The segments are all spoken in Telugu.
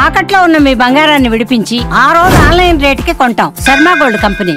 తాకట్లో ఉన్న మీ బంగారాన్ని విడిపించి ఆ రోజు ఆన్లైన్ రేటుకి కొంటాం. Sharma gold company.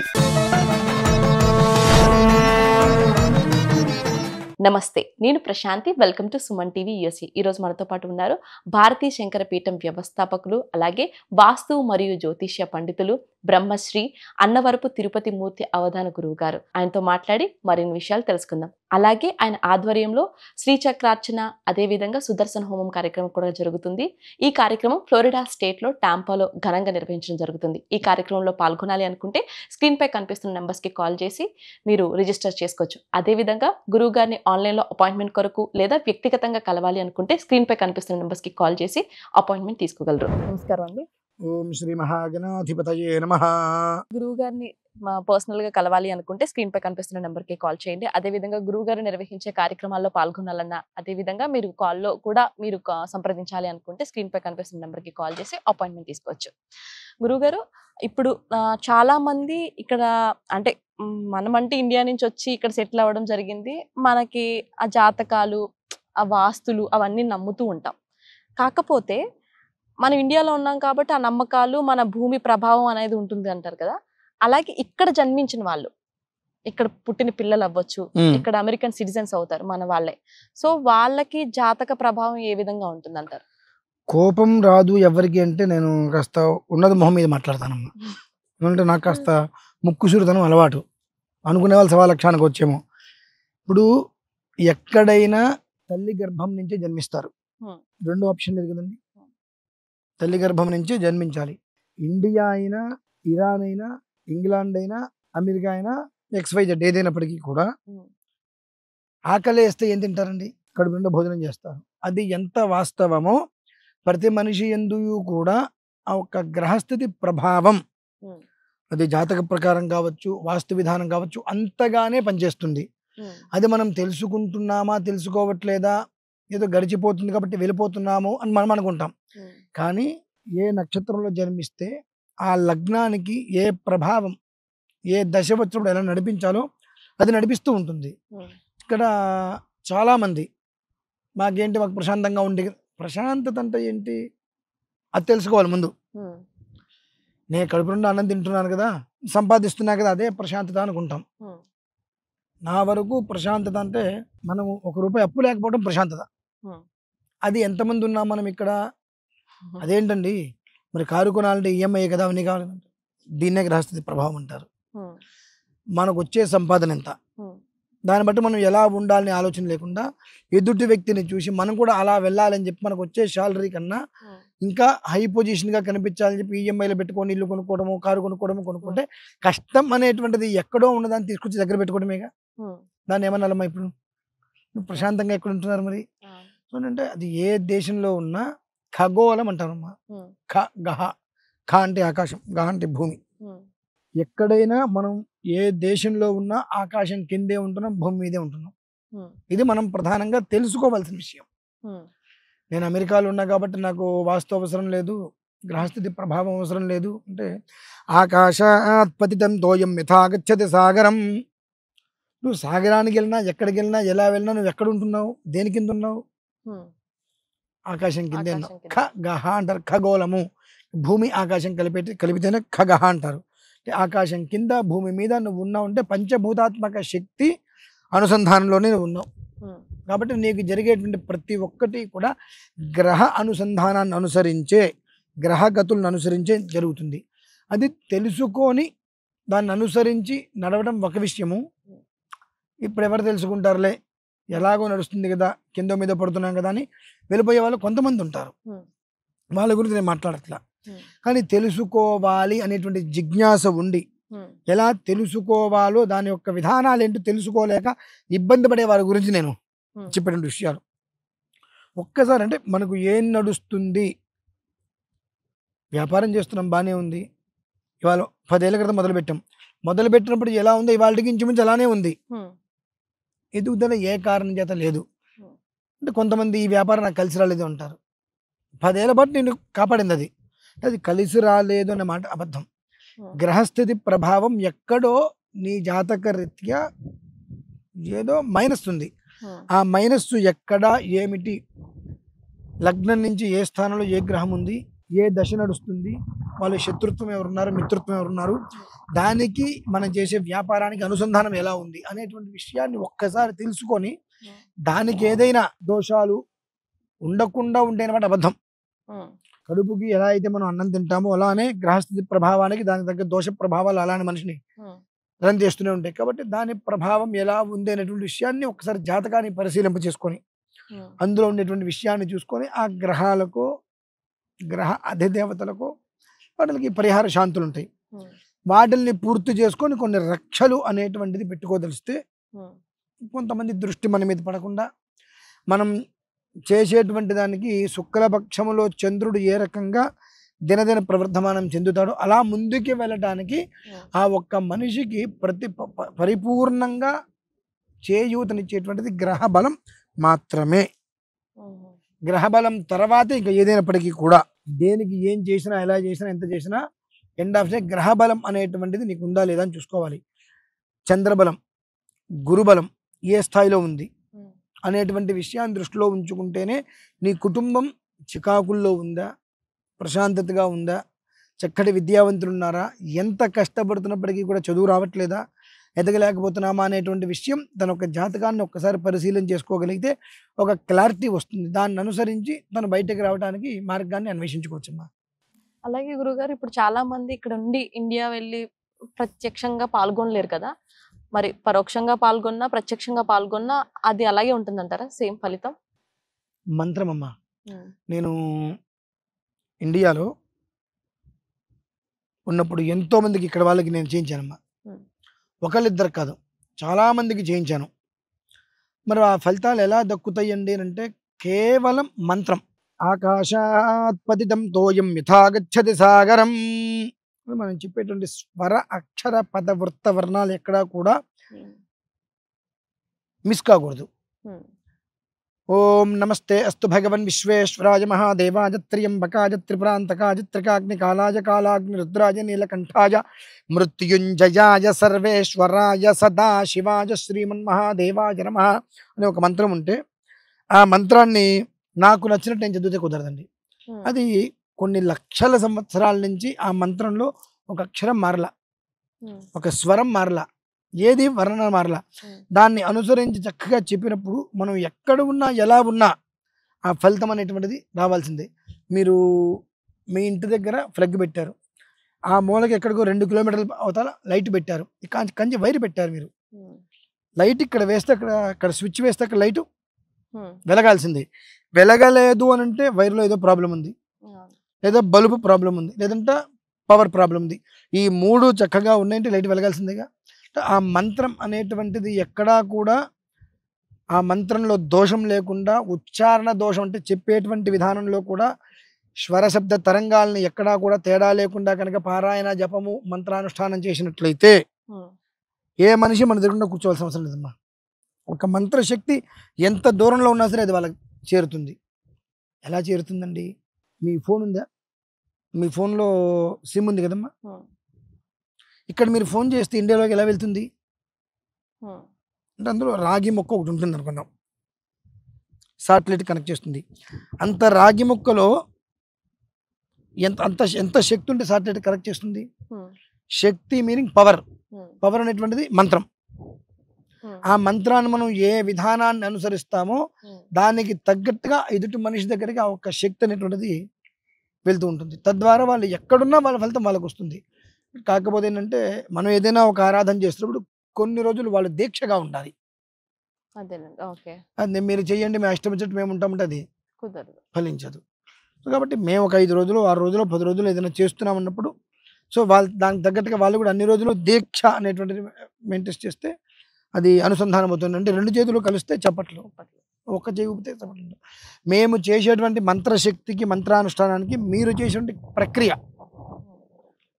నమస్తే, నేను Prashanti. Welcome to Suman TV USA. ఈరోజు మనతో పాటు ఉన్నారు భారతీయ శంకర పీఠం వ్యవస్థాపకులు, అలాగే వాస్తు మరియు జ్యోతిష్య పండితులు, బ్రహ్మశ్రీ అన్నవరపు తిరుపతి మూర్తి అవధాన గురువు గారు. ఆయనతో మాట్లాడి మరిన్ని విషయాలు తెలుసుకుందాం. అలాగే ఆయన ఆధ్వర్యంలో శ్రీచక్రార్చన, అదేవిధంగా సుదర్శన హోమం కార్యక్రమం కూడా జరుగుతుంది. ఈ కార్యక్రమం ఫ్లోరిడా స్టేట్లో టాంపాలో ఘనంగా నిర్వహించడం జరుగుతుంది. ఈ కార్యక్రమంలో పాల్గొనాలి అనుకుంటే స్క్రీన్ పై కనిపిస్తున్న నెంబర్స్కి కాల్ చేసి మీరు రిజిస్టర్ చేసుకోవచ్చు. అదేవిధంగా గురువు గారిని ఆన్లైన్లో అపాయింట్మెంట్ కొరకు లేదా వ్యక్తిగతంగా కలవాలి అనుకుంటే స్క్రీన్ పై కనిపిస్తున్న నెంబర్స్కి కాల్ చేసి అపాయింట్మెంట్ తీసుకోగలరు. నమస్కారం అండి. ఓం శ్రీ మహాగణాధిపతయే నమః. గురువు గారిని పర్సనల్ గా కలవాలి అనుకుంటే స్క్రీన్ పై కనిపిస్తున్న నెంబర్ కి కాల్ చేయండి. అదే విధంగా గురువు గారు నిర్వహించే కార్యక్రమాల్లో పాల్గొనాలన్నా, అదే విధంగా మీరు కాల్లో కూడా మీరు సంప్రదించాలి అనుకుంటే స్క్రీన్ పై కనిపిస్తున్న నెంబర్ కి కాల్ చేసి అపాయింట్మెంట్ తీసుకోవచ్చు. గురువు గారు, ఇప్పుడు చాలా మంది ఇక్కడ అంటే మనమంటే ఇండియా నుంచి వచ్చి ఇక్కడ సెటిల్ అవ్వడం జరిగింది. మనకి ఆ జాతకాలు, ఆ వాస్తులు అవన్నీ నమ్ముతూ ఉంటాం. కాకపోతే మనం ఇండియాలో ఉన్నాం కాబట్టి ఆ నమ్మకాలు, మన భూమి ప్రభావం అనేది ఉంటుంది అంటారు కదా. అలాగే ఇక్కడ జన్మించిన వాళ్ళు, ఇక్కడ పుట్టిన పిల్లలు అవ్వచ్చు, ఇక్కడ అమెరికన్ సిటిజన్స్ అవుతారు మన వాళ్ళే. సో వాళ్ళకి జాతక ప్రభావం ఏ విధంగా ఉంటుంది అంటారు? కోపం రాదు ఎవరికి అంటే నేను కాస్త ఉన్నది మొహం మీద మాట్లాడతానమ్మా. ఎందుకంటే నాకు కాస్త ముక్కుసూరుతనం అలవాటు. అనుకునే వాళ్ళు 1,00,000 వచ్చేమో. ఇప్పుడు ఎక్కడైనా తల్లి గర్భం నుంచి జన్మిస్తారు. 2 ఆప్షన్ లేదు కదండి. తల్లి గర్భం నుంచి జన్మించాలి. ఇండియా అయినా, ఇరాన్ అయినా, ఇంగ్లాండ్ అయినా, అమెరికా అయినా, XYZ ఏదైనప్పటికీ కూడా ఆకలి వేస్తే ఏం తింటారండి? కడుపు నిండా భోజనం చేస్తారు. అది ఎంత వాస్తవమో ప్రతి మనిషి యందు కూడా ఆ ఒక్క గ్రహస్థితి ప్రభావం, అది జాతక ప్రకారం కావచ్చు, వాస్తు విధానం కావచ్చు, అంతగానే పనిచేస్తుంది. అది మనం తెలుసుకుంటున్నామా, తెలుసుకోవట్లేదా, ఏదో గడిచిపోతుంది కాబట్టి వెళ్ళిపోతున్నాము అని మనం అనుకుంటాం. కానీ ఏ నక్షత్రంలో జన్మిస్తే ఆ లగ్నానికి ఏ ప్రభావం, ఏ దశ వచ్చినప్పుడు ఎలా నడిపించాలో అది నడిపిస్తూ ఉంటుంది. ఇక్కడ చాలామంది మాకు ప్రశాంతంగా ఉండే, ప్రశాంతత అంటే ఏంటి అది తెలుసుకోవాలి ముందు. నేను కడుపు నుండి అన్నం తింటున్నాను కదా, సంపాదిస్తున్నా కదా, అదే ప్రశాంతత అనుకుంటాం. నా వరకు ప్రశాంతత అంటే మనం ₹1 అప్పు లేకపోవడం ప్రశాంతత. అది ఎంతమంది ఉన్నాం మనం ఇక్కడ? అదేంటండి మరి కారు కొనాలంటే EMI కదా, అవన్నీ కావాలంటే దీన్నే గ్రహస్థితి ప్రభావం అంటారు. మనకు వచ్చే సంపాదన ఎంత, దాన్ని బట్టి మనం ఎలా ఉండాలని ఆలోచన లేకుండా ఎదుటి వ్యక్తిని చూసి మనం కూడా అలా వెళ్ళాలని చెప్పి మనకు వచ్చే శాలరీ కన్నా ఇంకా హై పొజిషన్గా కనిపించాలని చెప్పి EMIలో పెట్టుకొని ఇల్లు కొనుక్కోవడము, కారు కొనుక్కుంటే కష్టం అనేటువంటిది ఎక్కడో ఉన్నదాన్ని తీసుకొచ్చి దగ్గర పెట్టుకోవడమేగా. దాన్ని ఏమన్నాలమ్మా? ఇప్పుడు ప్రశాంతంగా ఎక్కడ ఉంటున్నారు మరి? అంటే అది ఏ దేశంలో ఉన్నా ఖగోళం అంటారమ్మా. గహ అంటే ఆకాశం, గహ అంటే భూమి. ఎక్కడైనా మనం ఏ దేశంలో ఉన్నా ఆకాశం కిందే ఉంటున్నాం, భూమి మీదే ఉంటున్నాం. ఇది మనం ప్రధానంగా తెలుసుకోవాల్సిన విషయం. నేను అమెరికాలో ఉన్నా కాబట్టి నాకు వాస్తు అవసరం లేదు, గ్రహస్థితి ప్రభావం అవసరం లేదు అంటే, ఆకాశాత్ పతితం తోయం యథా గచ్చతి సాగరం. నువ్వు సాగరానికి వెళ్ళినా, ఎక్కడికి వెళ్ళినా, ఎలా వెళ్ళినా నువ్వు ఎక్కడ ఉంటున్నావు, దేని కింద ఉన్నావు? ఆకాశం కిందే ఉన్నావు. గహ అంటారు, ఖగోళము. భూమి ఆకాశం కలిపితేనే ఖగహ అంటారు. ఆకాశం కింద భూమి మీద నువ్వు ఉన్నావు అంటే పంచభూతాత్మక శక్తి అనుసంధానంలోనే నువ్వు ఉన్నావు. కాబట్టి నీకు జరిగేటువంటి ప్రతి ఒక్కటి కూడా గ్రహ అనుసంధానాన్ని అనుసరించే, గ్రహగతులను అనుసరించే జరుగుతుంది. అది తెలుసుకొని దాన్ని అనుసరించి నడవడం ఒక విషయము. ఇప్పుడు ఎవరు తెలుసుకుంటారులే, ఎలాగో నడుస్తుంది కదా, కింద మీద పడుతున్నాం కదా అని వెళ్ళిపోయే వాళ్ళు కొంతమంది ఉంటారు. వాళ్ళ గురించి నేను మాట్లాడట్లా. కానీ తెలుసుకోవాలి అనేటువంటి జిజ్ఞాస ఉండి ఎలా తెలుసుకోవాలో దాని యొక్క విధానాలు ఏంటో తెలుసుకోలేక ఇబ్బంది పడే వారి గురించి నేను చెప్పేటువంటి విషయాలు. ఒక్కసారి అంటే మనకు ఏం నడుస్తుంది, వ్యాపారం చేస్తున్నాం బాగానే ఉంది, ఇవాళ 10 ఏళ్ళ క్రితం మొదలుపెట్టినప్పుడు ఎలా ఉందో ఇవాళకి ఇంచుమించు అలానే ఉంది. ఎదుగుదల ఏ కారణం చేత లేదు అంటే కొంతమంది ఈ వ్యాపారం నాకు కలిసి రాలేదు అంటారు. 10 ఏళ్ళ పాటు నేను కాపాడింది అది కలిసి రాలేదు అనే మాట అబద్ధం. గ్రహస్థితి ప్రభావం ఎక్కడో నీ జాతక రీత్యా ఏదో మైనస్ ఉంది. ఆ మైనస్ ఎక్కడ, ఏమిటి, లగ్నం నుంచి ఏ స్థానంలో ఏ గ్రహం ఉంది, ఏ దశ నడుస్తుంది, వాళ్ళ శత్రుత్వం ఎవరున్నారు, మిత్రత్వం ఎవరున్నారు, దానికి మనం చేసే వ్యాపారానికి అనుసంధానం ఎలా ఉంది అనేటువంటి విషయాన్ని ఒక్కసారి తెలుసుకొని దానికి ఏదైనా దోషాలు ఉండకుండా ఉండేనమాట అబద్ధం. కడుపుకి ఎలా అయితే మనం అన్నం తింటామో అలానే గ్రహస్థితి ప్రభావానికి దానికి తగ్గ దోష ప్రభావాలు అలానే మనిషిని రన్ చేస్తూనే ఉంటాయి. కాబట్టి దాని ప్రభావం ఎలా ఉంది అనేటువంటి విషయాన్ని ఒకసారి జాతకాన్ని పరిశీలింప చేసుకొని అందులో ఉండేటువంటి విషయాన్ని చూసుకొని ఆ గ్రహాలకు గ్రహ అధిదేవతలకు వాటికి పరిహార శాంతులు ఉంటాయి. వాటిల్ని పూర్తి చేసుకొని కొన్ని రక్షలు అనేటువంటిది పెట్టుకోదలిస్తే కొంతమంది దృష్టి మన మీద పడకుండా మనం చేసేటువంటి దానికి శుక్లపక్షములో చంద్రుడు ఏ రకంగా దినదిన ప్రవర్ధమానం చెందుతాడో అలా ముందుకి వెళ్ళటానికి ఆ ఒక్క మనిషికి పరిపూర్ణంగా చేయూతనిచ్చేటువంటిది గ్రహ బలం మాత్రమే. గ్రహ బలం తర్వాతే ఇంకా ఏదైనప్పటికీ కూడా దేనికి ఏం చేసినా ఎలా చేసినా ఎంత చేసినా ఎండ్ ఆఫ్ డే గ్రహ బలం అనేటువంటిది నీకు ఉందా లేదా అని చూసుకోవాలి. చంద్రబలం గురుబలం ఏ స్థాయిలో ఉంది అనేటువంటి విషయాన్ని దృష్టిలో ఉంచుకుంటేనే నీ కుటుంబం చికాకుల్లో ఉందా, ప్రశాంతతగా ఉందా, చక్కటి విద్యావంతులు ఉన్నారా, ఎంత కష్టపడుతున్నప్పటికీ కూడా చదువు రావట్లేదా, ఎదగలేకపోతున్నామా అనేటువంటి విషయం తన ఒక జాతకాన్ని ఒక్కసారి పరిశీలన చేసుకోగలిగితే ఒక క్లారిటీ వస్తుంది. దాన్ని అనుసరించి తను బయటకు రావడానికి మార్గాన్ని అన్వేషించుకోవచ్చమ్మా. అలాగే గురుగారు ఇప్పుడు చాలా మంది ఇక్కడ ఉండి ఇండియా వెళ్ళి ప్రత్యక్షంగా పాల్గొనలేరు కదా, మరి పరోక్షంగా పాల్గొన్నా ప్రత్యక్షంగా పాల్గొన్నా అది అలాగే ఉంటుందంటారా సేమ్ ఫలితం? మంత్రం అమ్మా. నేను ఇండియాలో ఉన్నప్పుడు ఎంతో మందికి ఇక్కడ వాళ్ళకి నేను చేయించానమ్మా. ఒకళ్ళిద్దరు కాదు, చాలా మందికి చేయించాను. మరి ఆ ఫలితాలు ఎలా దక్కుతాయండి అంటే కేవలం మంత్రం. ఆకాశాత్ పతితం తోయం యథా గచ్చతి సాగరం. మనం చెప్పేటువంటి స్వర అక్షర పద వృత్త వర్ణాలు ఎక్కడా కూడా మిస్ కాకూడదు. ఓం నమస్తే అస్తు భగవన్ విశ్వేశ్వరాయ మహాదేవాయ త్ర్యంబకాయ త్రిపురాంతకాయ త్రికాగ్ని కాలాయ కాలాగ్ని రుద్రాయ నీలకంఠాయ మృత్యుంజయాయ సర్వేశ్వరాయ సదాశివాయ శ్రీమన్మహాదేవాయ నమః అనే ఒక మంత్రం ఉంటే ఆ మంత్రాన్ని నాకు నచ్చినట్టు నేను చదివితే కుదరదండి. అది కొన్ని లక్షల సంవత్సరాల నుంచి ఆ మంత్రంలో ఒక అక్షరం మారలా, ఒక స్వరం మారలా, ఏది వర్ణన మారలా. దాన్ని అనుసరించి చక్కగా చెప్పినప్పుడు మనం ఎక్కడ ఉన్నా ఎలా ఉన్నా ఆ ఫలితం అనేటువంటిది రావాల్సిందే. మీరు మీ ఇంటి దగ్గర ఫ్లగ్ పెట్టారు, ఆ మూలకి ఎక్కడికో 2 కిలోమీటర్ల అవతల లైట్ పెట్టారు, కంచి వైర్ పెట్టారు. మీరు లైట్ ఇక్కడ వేస్తే అక్కడ స్విచ్ వేస్తే అక్కడ లైటు వెలగాల్సిందే. వెలగలేదు అని అంటే వైర్లో ఏదో ప్రాబ్లం ఉంది, లేదా బల్బు ప్రాబ్లం ఉంది, లేదంటే పవర్ ప్రాబ్లం ఉంది. ఈ 3 చక్కగా ఉన్నాయంటే లైట్ వెలగాల్సిందేగా. ఆ మంత్రం అనేటువంటిది ఎక్కడా కూడా ఆ మంత్రంలో దోషం లేకుండా, ఉచ్చారణ దోషం అంటే చెప్పేటువంటి విధానంలో కూడా స్వరశబ్ద తరంగాల్ని ఎక్కడా కూడా తేడా లేకుండా కనుక పారాయణ జపము మంత్రానుష్ఠానం చేసినట్లయితే ఏ మనిషి మన దగ్గర కూర్చోవలసిన అవసరం లేదమ్మా. ఒక మంత్రశక్తి ఎంత దూరంలో ఉన్నా సరే అది వాళ్ళకి చేరుతుంది. ఎలా చేరుతుందండి? మీ ఫోన్ ఉందా? మీ ఫోన్లో సిమ్ ఉంది కదమ్మా. ఇక్కడ మీరు ఫోన్ చేస్తే ఇండియాలోకి ఎలా వెళ్తుంది అంటే అందులో రాగి మొక్క ఒకటి ఉంటుంది అనుకున్నాం, సాటిలైట్ కనెక్ట్ చేస్తుంది. అంత రాగి మొక్కలో ఎంత శక్తి ఉంటే సాటిలైట్ కనెక్ట్ చేస్తుంది? శక్తి మీనింగ్ పవర్. పవర్ అనేటువంటిది మంత్రం. ఆ మంత్రాన్ని మనం ఏ విధానాన్ని అనుసరిస్తామో దానికి తగ్గట్టుగా ఎదుటి మనిషి దగ్గరికి ఆ ఒక్క శక్తి అనేటువంటిది వెళ్తూ ఉంటుంది. తద్వారా వాళ్ళు ఎక్కడున్నా వాళ్ళ ఫలితం వాళ్ళకు వస్తుంది. కాకపోతే ఏంటంటే మనం ఏదైనా ఒక ఆరాధన చేస్తున్నప్పుడు కొన్ని రోజులు వాళ్ళు దీక్షగా ఉండాలి. అది మీరు చెయ్యండి మేము అష్టమించట్టు మేము ఉంటామంటే అది ఫలించదు. కాబట్టి మేము ఒక 5 రోజులు 6 రోజులు 10 రోజులు ఏదైనా చేస్తున్నాం అన్నప్పుడు సో వాళ్ళు దానికి తగ్గట్టుగా వాళ్ళు కూడా అన్ని రోజులు దీక్ష అనేటువంటిది మెయింటైన్ చేస్తే అది అనుసంధానం అవుతుంది. అంటే 2 చేతులు కలిస్తే చప్పట్లు, ఒక్క చేయి ఊపితే చప్పట్లు. మేము చేసేటువంటి మంత్రశక్తికి మంత్రానుష్ఠానానికి మీరు చేసేటువంటి ప్రక్రియ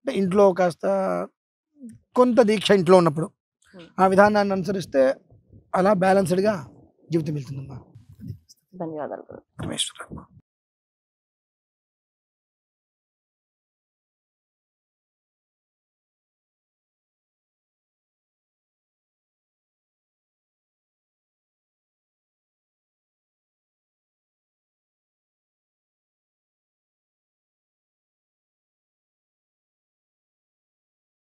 అంటే ఇంట్లో కాస్త కొంత దీక్ష ఇంట్లో ఉన్నప్పుడు ఆ విధానాన్ని అనుసరిస్తే అలా బ్యాలెన్స్డ్గా జీవితం వెళ్తుందమ్మా. ధన్యవాదాలు. పరమేశ్వర.